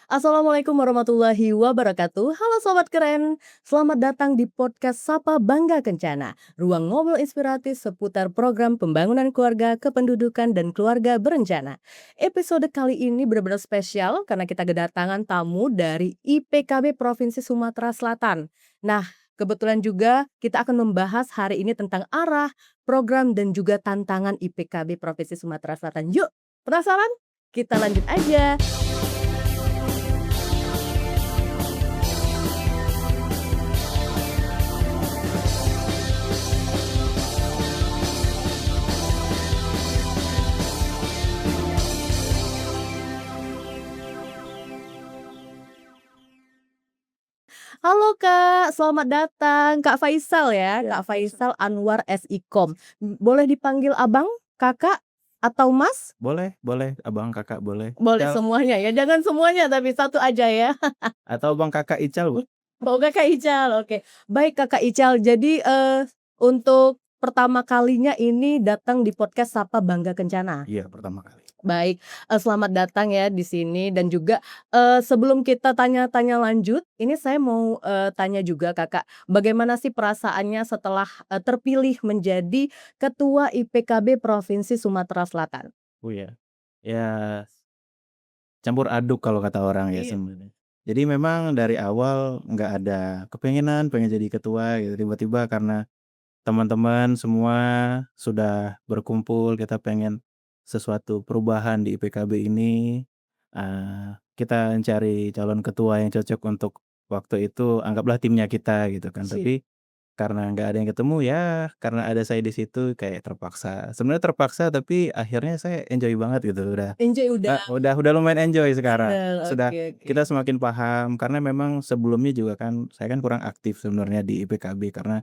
Assalamualaikum warahmatullahi wabarakatuh. Halo sobat keren, selamat datang di podcast Sapa Bangga Kencana, ruang ngobrol inspiratif seputar program pembangunan keluarga, kependudukan, dan keluarga berencana. Episode kali ini benar-benar spesial karena kita kedatangan tamu dari IPKB Provinsi Sumatera Selatan. Nah, kebetulan juga kita akan membahas hari ini tentang arah, program, dan juga tantangan IPKB Provinsi Sumatera Selatan. Yuk, penasaran? Kita lanjut aja. Halo Kak, selamat datang. Kak Faisal ya, Ya, Kak Faisal Anwar SIKOM. Boleh dipanggil Abang, Kakak, atau Mas? boleh, Abang, Kakak boleh. Boleh Ical semuanya ya, jangan semuanya tapi satu aja ya. atau Bang, Kakak, Ical, Bu? Oh Kakak Ical, oke. Baik Kakak Ical, jadi, untuk pertama kalinya ini datang di podcast Sapa Bangga Kencana. Iya, pertama kali. Baik, selamat datang ya di sini dan juga, sebelum kita tanya-tanya lanjut, ini saya mau, tanya juga Kakak, bagaimana sih perasaannya setelah, terpilih menjadi Ketua IPKB Provinsi Sumatera Selatan? Oh, ya campur aduk kalau kata orang ya Iya. sebenarnya. Jadi memang dari awal nggak ada kepengenan pengen jadi ketua gitu, tiba-tiba karena teman-teman semua sudah berkumpul, kita pengen sesuatu perubahan di IPKB ini, kita mencari calon ketua yang cocok untuk waktu itu, anggaplah timnya kita gitu kan. Sip. Tapi karena nggak ada yang ketemu, ya karena ada saya di situ kayak terpaksa. Sebenarnya terpaksa tapi akhirnya saya enjoy banget gitu, Enjoy udah udah lumayan enjoy sekarang. bener, Sudah oke oke. kita semakin paham karena memang sebelumnya juga kan saya kan kurang aktif sebenarnya di IPKB karena,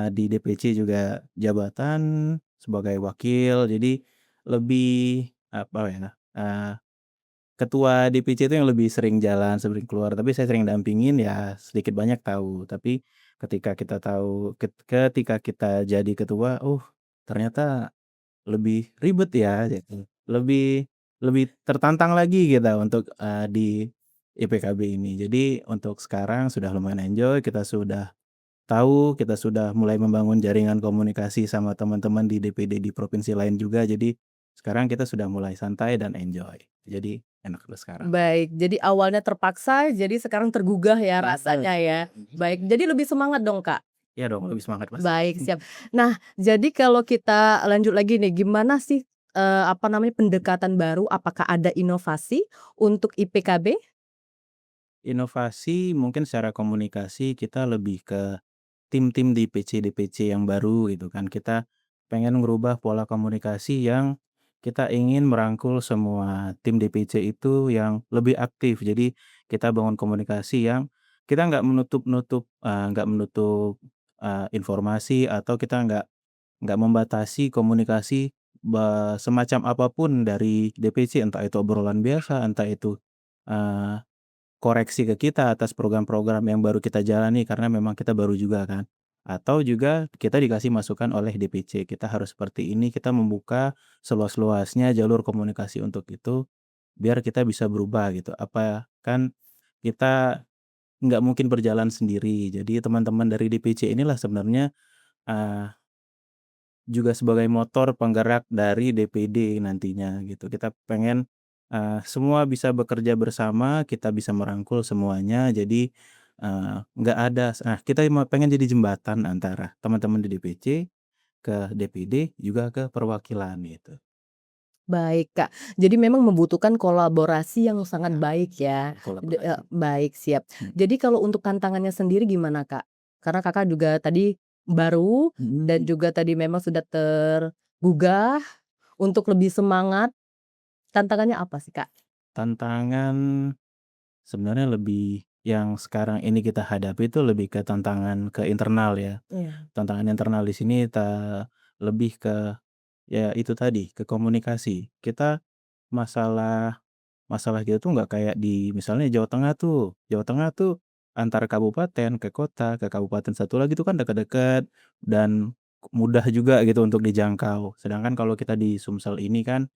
di DPC juga jabatan sebagai wakil, jadi lebih apa ya, ketua DPC itu yang lebih sering jalan, sering keluar, tapi saya sering dampingin ya sedikit banyak tahu. Tapi ketika kita jadi ketua, ternyata lebih ribet ya gitu, lebih lebih tertantang lagi kita untuk, di IPKB ini. Jadi untuk sekarang sudah lumayan enjoy, kita sudah tahu, kita sudah mulai membangun jaringan komunikasi sama teman-teman di DPD di provinsi lain juga, jadi sekarang kita sudah mulai santai dan enjoy. Jadi enak deh sekarang. Baik, jadi awalnya terpaksa, jadi sekarang tergugah ya Banget. rasanya ya. Baik, jadi lebih semangat dong Kak? Iya dong, lebih semangat pasti. Baik, siap. Nah, jadi kalau kita lanjut lagi nih, gimana sih, apa namanya, pendekatan baru, apakah ada inovasi untuk IPKB? Inovasi mungkin secara komunikasi kita lebih ke tim-tim DPC-DPC yang baru gitu kan. Kita pengen merubah pola komunikasi yang kita ingin merangkul semua tim DPC itu yang lebih aktif. Jadi kita bangun komunikasi yang kita nggak menutup, informasi atau kita nggak membatasi komunikasi semacam apapun dari DPC, entah itu obrolan biasa, entah itu, eee koreksi ke kita atas program-program yang baru kita jalani karena memang kita baru juga kan. Atau juga kita dikasih masukan oleh DPC, kita harus seperti ini, kita membuka seluas-luasnya jalur komunikasi untuk itu, biar kita bisa berubah gitu. Apa kan kita nggak mungkin berjalan sendiri. Jadi teman-teman dari DPC inilah sebenarnya, eee, juga sebagai motor penggerak dari DPD nantinya gitu. Kita pengen, semua bisa bekerja bersama, kita bisa merangkul semuanya jadi, nggak ada kita pengen jadi jembatan antara teman-teman di DPC ke DPD juga ke perwakilan gitu. Baik, Kak. Jadi memang membutuhkan kolaborasi yang sangat Ya, baik ya. kolaborasi. Baik, siap. Mhm. Jadi kalau untuk tantangannya sendiri gimana, Kak? Karena Kakak juga tadi baru dan Mhm. juga tadi memang sudah tergugah untuk lebih semangat, tantangannya apa sih, Kak? Tantangan sebenarnya lebih yang sekarang ini kita hadapi itu lebih ke tantangan ke internal ya. Iya. Tantangan internal di sini lebih ke, ya itu tadi, ke komunikasi. Kita masalah masalah kita tuh nggak kayak di misalnya Jawa Tengah tuh. Jawa Tengah tuh antar kabupaten ke kota, ke kabupaten satu lagi tuh kan dekat-dekat dan mudah juga gitu untuk dijangkau. Sedangkan kalau kita di Sumsel ini kan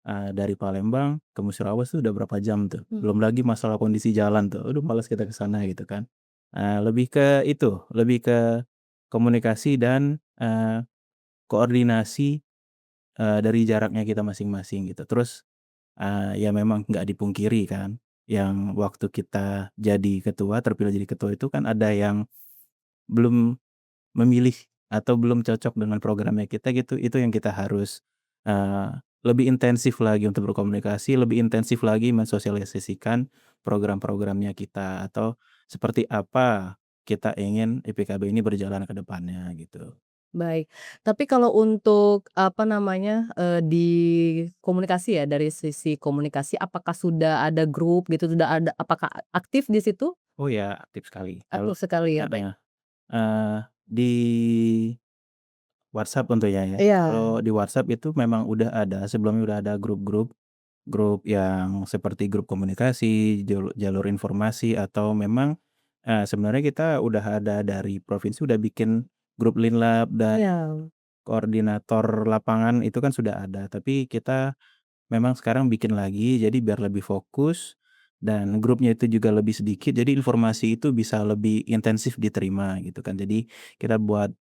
dari Palembang ke Musirawas tuh udah berapa jam tuh, Mmm. belum lagi masalah kondisi jalan tuh, aduh males kita ke sana gitu kan. Lebih ke itu, lebih ke komunikasi dan, koordinasi, dari jaraknya kita masing-masing gitu. Terus, ya memang nggak dipungkiri kan, yang waktu kita jadi ketua, terpilih jadi ketua itu kan ada yang belum memilih atau belum cocok dengan programnya kita gitu, itu yang kita harus, lebih intensif lagi untuk berkomunikasi, lebih intensif lagi mensosialisasikan program-programnya kita, atau seperti apa kita ingin IPKB ini berjalan ke depannya gitu. Baik. Tapi kalau untuk, apa namanya, di komunikasi ya, dari sisi komunikasi apakah sudah ada grup gitu, sudah ada apakah aktif di situ? Oh ya, aktif sekali. Kalau Aktif sekali ya, baik. heeh, di WhatsApp tentunya ya. Iya. Kalau di WhatsApp itu memang udah ada, sebelumnya udah ada grup yang seperti grup komunikasi, jalur informasi, atau memang, sebenarnya kita udah ada dari provinsi udah bikin grup Linlab dan Iya. koordinator lapangan itu kan sudah ada, tapi kita memang sekarang bikin lagi, jadi biar lebih fokus dan grupnya itu juga lebih sedikit, jadi informasi itu bisa lebih intensif diterima gitu kan. Jadi kita buat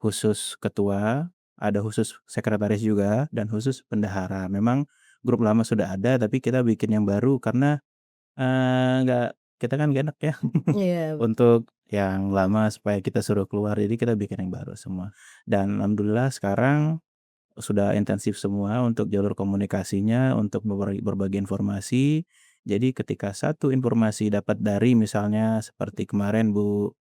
khusus ketua, ada khusus sekretaris juga, dan khusus bendahara. Memang grup lama sudah ada, tapi kita bikin yang baru karena, nggak kita kan nggak enak ya Iya. untuk yang lama supaya kita suruh keluar, jadi kita bikin yang baru semua. Dan alhamdulillah sekarang sudah intensif semua untuk jalur komunikasinya, untuk berbagi informasi. Jadi ketika satu informasi dapat dari misalnya seperti kemarin Bu,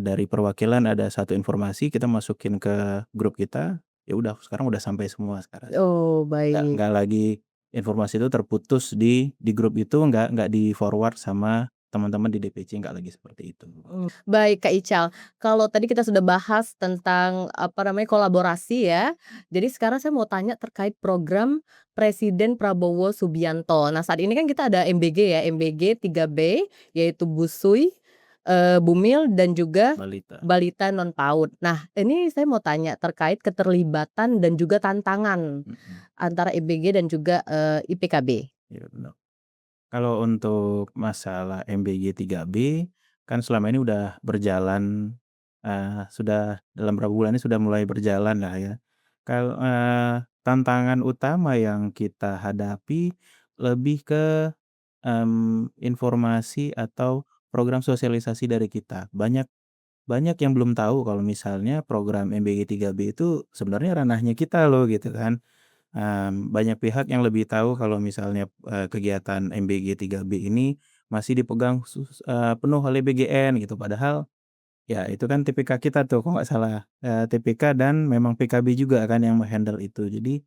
dari perwakilan ada satu informasi kita masukin ke grup kita, ya udah sekarang udah sampai semua sekarang. Oh, baik. Nggak lagi informasi itu terputus di grup itu, nggak di-forward sama teman-teman di DPC, nggak lagi seperti itu. Baik Kak Ical, kalau tadi kita sudah bahas tentang, apa namanya, kolaborasi ya. Jadi sekarang saya mau tanya terkait program Presiden Prabowo Subianto. Nah, saat ini kan kita ada MBG ya, MBG 3B, yaitu Busui, Bumil, dan juga Balita. balita non PAUD. Nah, ini saya mau tanya terkait keterlibatan dan juga tantangan Mhm, antara MBG dan juga, IPKB. iya benar. Kalau untuk masalah MBG 3B, kan selama ini udah berjalan, sudah dalam berapa bulan ini sudah mulai berjalan lah ya. Kalau, tantangan utama yang kita hadapi lebih ke, informasi atau program sosialisasi dari kita. Banyak banyak yang belum tahu kalau misalnya program MBG 3B itu sebenarnya ranahnya kita loh gitu kan. Banyak pihak yang lebih tahu kalau misalnya, kegiatan MBG 3B ini masih dipegang penuh oleh BGN gitu, padahal ya itu kan TPK kita tuh kalau nggak salah, TPK dan memang PKB juga kan yang me-handle itu. Jadi,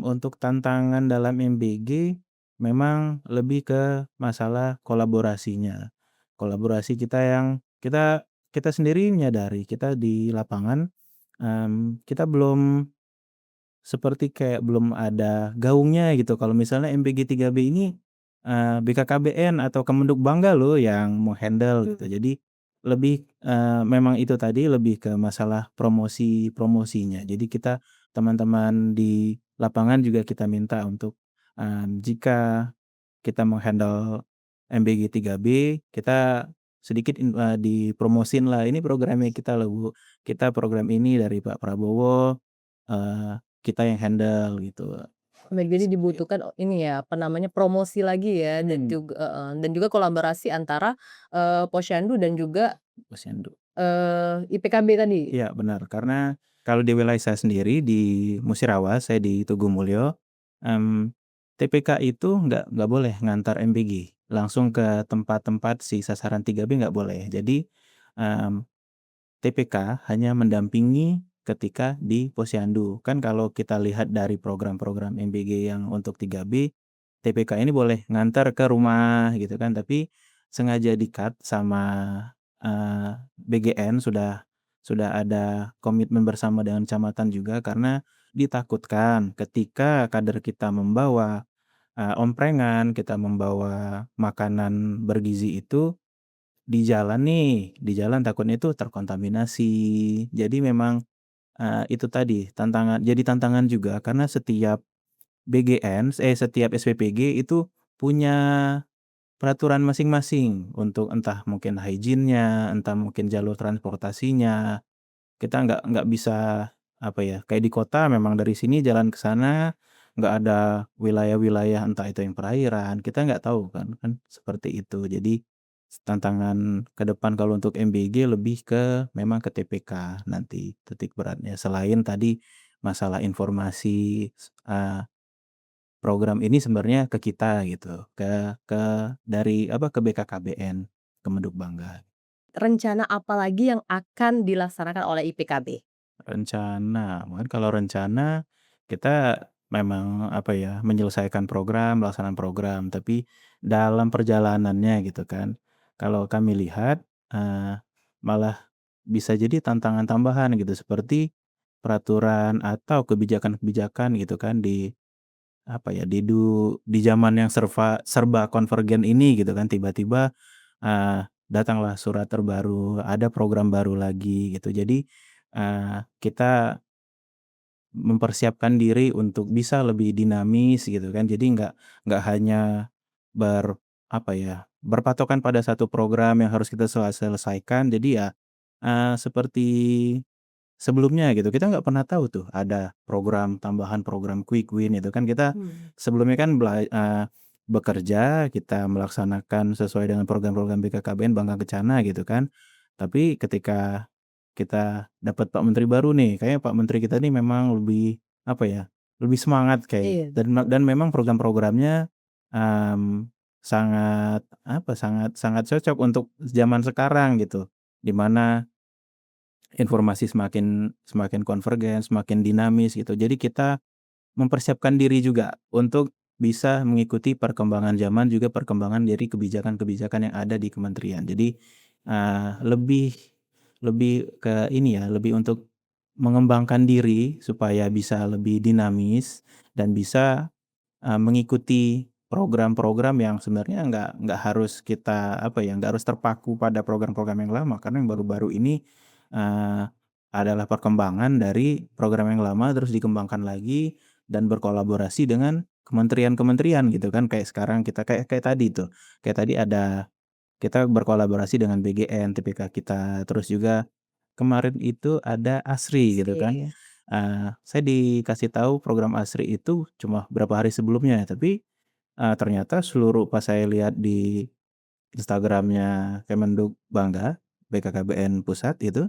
untuk tantangan dalam MBG memang lebih ke masalah kolaborasinya. Kolaborasi kita yang kita sendiri menyadari kita di lapangan, kita belum seperti kayak belum ada gaungnya gitu kalau misalnya MPG 3B ini, BKKBN atau Kemenhub Bangga loh yang mau-handle gitu. Jadi lebih, memang itu tadi lebih ke masalah promosinya. Jadi kita teman-teman di lapangan juga kita minta untuk, jika kita meng-handle MBG 3B, kita sedikit dipromosin lah, "Ini programnya kita loh Bu, kita program ini dari Pak Prabowo, kita yang handle," gitu. Baik, jadi Seperti dibutuhkan ini ya, apa namanya, promosi lagi ya, dan mhm, juga heeh, dan juga kolaborasi antara, Posyandu dan juga, Posyandu. IPKB tadi? Iya benar, karena kalau di wilayah saya sendiri di Musirawas, saya di Tugumulyo, mmm, TPK itu nggak boleh ngantar MBG, langsung ke tempat-tempat si sasaran 3B nggak boleh. Jadi, mmm TPK hanya mendampingi ketika di Posyandu. Kan kalau kita lihat dari program-program MBG yang untuk 3B, TPK ini boleh ngantar ke rumah gitu kan, tapi sengaja di-cut sama, BGN sudah ada komitmen bersama dengan kecamatan juga karena ditakutkan ketika kader kita membawa, omprengan, kita membawa makanan bergizi itu di jalan nih, di jalan takutnya itu terkontaminasi. Jadi memang, itu tadi jadi tantangan juga karena setiap setiap SPPG itu punya peraturan masing-masing untuk entah mungkin hygiene-nya, entah mungkin jalur transportasinya. Kita nggak bisa, apa ya, kayak di kota memang dari sini jalan ke sana, nggak ada wilayah-wilayah entah itu yang perairan, kita nggak tahu kan seperti itu. Jadi, tantangan ke depan kalau untuk MBG lebih ke memang ke TPK nanti titik beratnya. Selain tadi masalah informasi, program ini sebenarnya ke kita gitu, ke dari apa, ke BKKBN, Kemenhub Bangga. Rencana apa lagi yang akan dilaksanakan oleh IPKB? Mungkin kalau rencana kita memang apa ya, menyelesaikan program, pelaksanaan program, tapi dalam perjalanannya gitu kan, kalau kami lihat, malah bisa jadi tantangan tambahan gitu, seperti peraturan atau kebijakan-kebijakan gitu kan di apa ya, di zaman yang serba konvergen ini gitu kan, tiba-tiba, datanglah surat terbaru, ada program baru lagi gitu. Jadi, kita mempersiapkan diri untuk bisa lebih dinamis gitu kan. Jadi nggak hanya apa ya, berpatokan pada satu program yang harus kita selesaikan. Jadi ya, seperti sebelumnya gitu, kita nggak pernah tahu tuh ada program tambahan, program quick win itu kan kita Mmm. sebelumnya kan bekerja, kita melaksanakan sesuai dengan program-program BKKBN Bangga Kencana gitu kan. Tapi ketika kita dapat Pak Menteri baru nih, kayaknya Pak Menteri kita nih memang lebih, apa ya, lebih semangat kayak Iya. dan memang program-programnya, mmm, sangat, apa, sangat sangat cocok untuk zaman sekarang gitu. Di mana informasi semakin semakin konvergen, semakin dinamis gitu. Jadi kita mempersiapkan diri juga untuk bisa mengikuti perkembangan zaman, juga perkembangan dari kebijakan-kebijakan yang ada di kementerian. Jadi, lebih lebih ke ini ya, lebih untuk mengembangkan diri supaya bisa lebih dinamis dan bisa mengikuti program-program yang sebenarnya nggak harus kita, apa ya, nggak harus terpaku pada program-program yang lama, karena yang baru-baru ini, eee, adalah perkembangan dari program yang lama terus dikembangkan lagi dan berkolaborasi dengan kementerian-kementerian gitu kan. Kayak sekarang kita kayak kayak tadi tuh, kayak tadi ada kita berkolaborasi dengan BGN, TPK kita, terus juga kemarin itu ada ASRI gitu kan. Asri. Saya dikasih tahu program ASRI itu cuma berapa hari sebelumnya, tapi, ternyata pas saya lihat di Instagram-nya Kemenhub Bangga, BKKBN Pusat itu,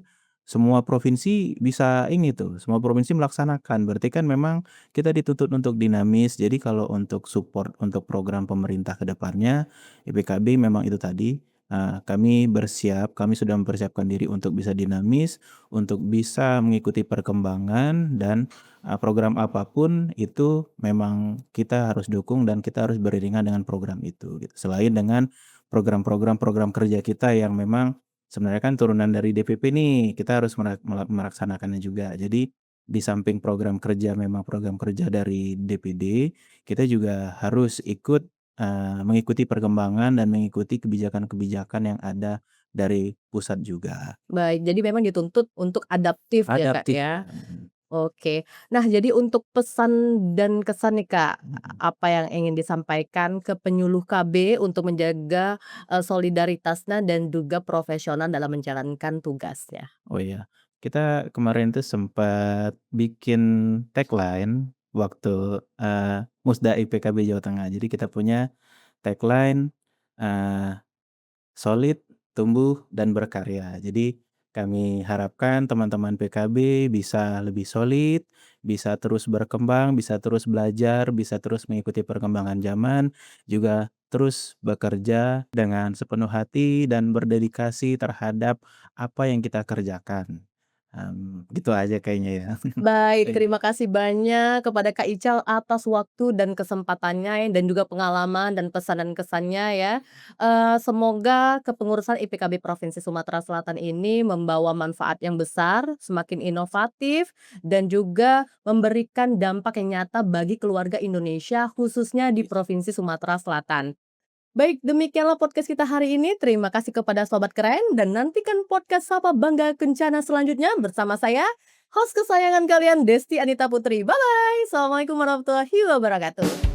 semua provinsi bisa ini tuh, semua provinsi melaksanakan. Berarti kan memang kita dituntut untuk dinamis. Jadi kalau untuk support untuk program pemerintah ke depannya, BPKB memang itu tadi, kami sudah mempersiapkan diri untuk bisa dinamis, untuk bisa mengikuti perkembangan dan, program apapun itu memang kita harus dukung dan kita harus beriringan dengan program itu gitu. Selain dengan program kerja kita yang memang sebenarnya kan turunan dari DPP nih, kita harus melaksanakannya juga. Jadi, di samping program kerja dari DPD, kita juga harus ikut, mengikuti perkembangan dan mengikuti kebijakan-kebijakan yang ada dari pusat juga. Baik, jadi memang dituntut untuk adaptif ya, Kak, Adaptif, ya? Oke. Nah, jadi untuk pesan dan kesan nih, Kak, apa yang ingin disampaikan ke penyuluh KB untuk menjaga, solidaritasnya dan juga profesional dalam menjalankan tugasnya? Oh iya, kita kemarin tuh sempat bikin tagline waktu, Musda IPKB Jawa Tengah. Jadi kita punya tagline, eee, "Solid, tumbuh, dan berkarya." Jadi kami harapkan teman-teman PKB bisa lebih solid, bisa terus berkembang, bisa terus belajar, bisa terus mengikuti perkembangan zaman, juga terus bekerja dengan sepenuh hati dan berdedikasi terhadap apa yang kita kerjakan. Gitu aja kayaknya ya. Baik, Iya. terima kasih banyak kepada Kak Ical atas waktu dan kesempatannya dan juga pengalaman dan pesan dan kesannya ya. Semoga kepengurusan IPKB Provinsi Sumatera Selatan ini membawa manfaat yang besar, semakin inovatif, dan juga memberikan dampak yang nyata bagi keluarga Indonesia khususnya di Provinsi Sumatera Selatan. Baik, demikianlah podcast kita hari ini. Terima kasih kepada Sobat Keren dan nantikan podcast Sapa Bangga Kencana selanjutnya bersama saya, Host kesayangan kalian Desti Anita Putri. Bye-bye. Assalamualaikum warahmatullahi wabarakatuh.